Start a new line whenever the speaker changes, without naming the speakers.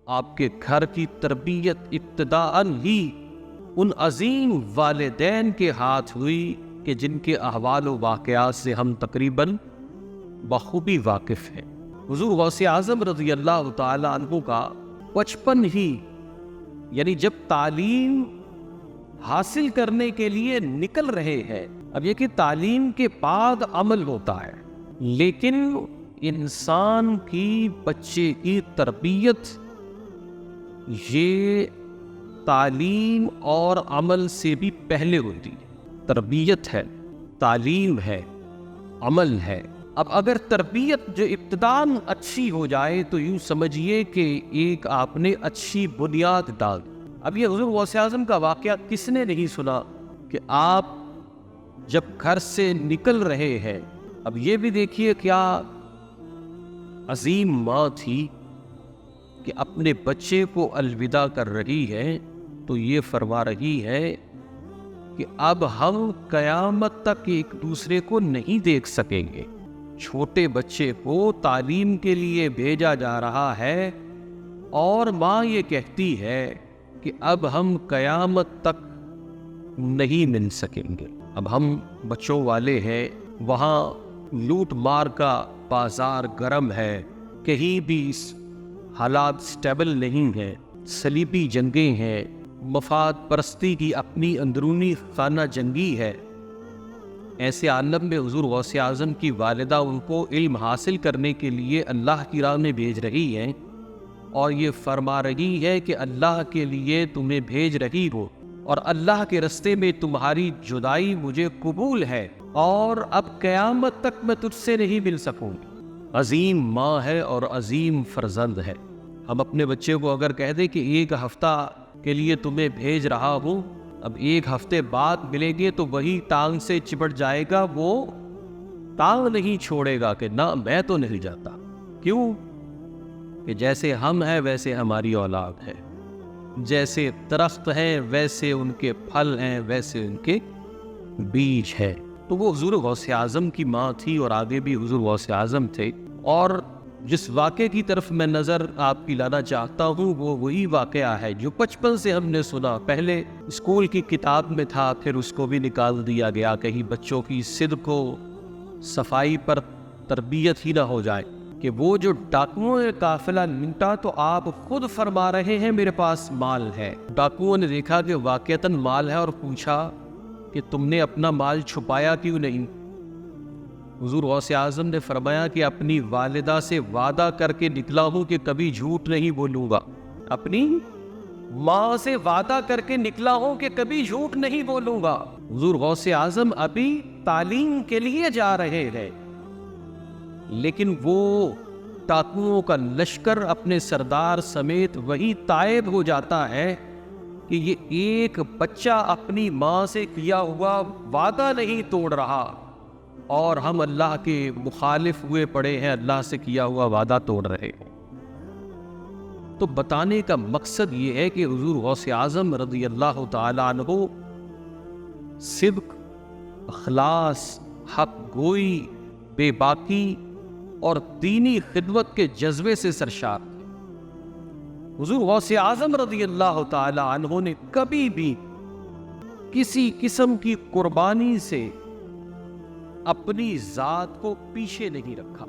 آپ کے گھر کی تربیت ابتداءً ہی ان عظیم والدین کے ہاتھ ہوئی کہ جن کے احوال و واقعات سے ہم تقریباً بخوبی واقف ہیں۔ حضور غوث اعظم رضی اللہ تعالی عنہ کا بچپن ہی، یعنی جب تعلیم حاصل کرنے کے لیے نکل رہے ہیں، اب یہ کہ تعلیم کے بعد عمل ہوتا ہے، لیکن انسان کی بچے کی تربیت یہ تعلیم اور عمل سے بھی پہلے ہوتی ہے۔ تربیت ہے، تعلیم ہے، عمل ہے۔ اب اگر تربیت جو ابتداً اچھی ہو جائے تو یوں سمجھیے کہ ایک آپ نے اچھی بنیاد ڈال۔ اب یہ حضور غوث اعظم کا واقعہ کس نے نہیں سنا کہ آپ جب گھر سے نکل رہے ہیں، اب یہ بھی دیکھیے کیا عظیم ماں تھی کہ اپنے بچے کو الوداع کر رہی ہے تو یہ فرما رہی ہے کہ اب ہم قیامت تک ایک دوسرے کو نہیں دیکھ سکیں گے۔ چھوٹے بچے کو تعلیم کے لیے بھیجا جا رہا ہے اور ماں یہ کہتی ہے کہ اب ہم قیامت تک نہیں مل سکیں گے۔ اب ہم بچوں والے ہیں، وہاں لوٹ مار کا بازار گرم ہے، کہیں بھی حالات سٹیبل نہیں ہیں، صلیبی جنگیں ہیں، مفاد پرستی کی اپنی اندرونی خانہ جنگی ہے۔ ایسے عالم میں حضور غوث اعظم کی والدہ ان کو علم حاصل کرنے کے لیے اللہ کی راہ میں بھیج رہی ہیں اور یہ فرما رہی ہے کہ اللہ کے لیے تمہیں بھیج رہی ہو اور اللہ کے رستے میں تمہاری جدائی مجھے قبول ہے اور اب قیامت تک میں تجھ سے نہیں مل سکوں گی۔ عظیم ماں ہے اور عظیم فرزند ہے۔ ہم اپنے بچے کو اگر کہہ دیں کہ ایک ہفتہ کے لیے تمہیں بھیج رہا ہوں، اب ایک ہفتے بعد ملیں گے تو وہی ٹانگ سے چپٹ جائے گا، وہ ٹانگ نہیں چھوڑے گا کہ نہ میں تو نہیں جاتا۔ کیوں؟ کہ جیسے ہم ہیں ویسے ہماری اولاد ہے، جیسے درخت ہیں ویسے ان کے پھل ہیں، ویسے ان کے بیج ہے۔ تو وہ حضور غوث اعظم کی ماں تھی اور آگے بھی حضور غوث اعظم تھے۔ اور جس واقعے کی طرف میں نظر آپ کی لانا چاہتا ہوں وہ وہی واقعہ ہے جو بچپن سے ہم نے سنا۔ پہلے اسکول کی کتاب میں تھا، پھر اس کو بھی نکال دیا گیا، کہیں بچوں کی صدق و صفائی پر تربیت ہی نہ ہو جائے۔ کہ وہ جو ڈاکوؤں نے قافلہ لوٹا تو آپ خود فرما رہے ہیں میرے پاس مال ہے۔ ڈاکوؤں نے دیکھا کہ واقعتاً مال ہے اور پوچھا کہ تم نے اپنا مال چھپایا کیوں نہیں؟ حضور غوث اعظم نے فرمایا کہ اپنی والدہ سے وعدہ کر کے نکلا ہوں کہ کبھی جھوٹ نہیں بولوں گا۔ اپنی ماں سے وعدہ کر کے نکلا ہوں کہ کبھی جھوٹ نہیں بولوں گا۔ حضور غوث اعظم ابھی تعلیم کے لیے جا رہے ہیں، لیکن وہ ڈاکوؤں کا لشکر اپنے سردار سمیت وہی طائب ہو جاتا ہے کہ یہ ایک بچہ اپنی ماں سے کیا ہوا وعدہ نہیں توڑ رہا اور ہم اللہ کے مخالف ہوئے پڑے ہیں، اللہ سے کیا ہوا وعدہ توڑ رہے ہیں۔ تو بتانے کا مقصد یہ ہے کہ حضور غوث اعظم رضی اللہ تعالی عنہ صدق، اخلاص، حق گوئی، بے باکی اور دینی خدمت کے جذبے سے سرشار تھے۔ حضور غوث اعظم رضی اللہ تعالی عنہ نے کبھی بھی کسی قسم کی قربانی سے اپنی ذات کو پیچھے نہیں رکھا۔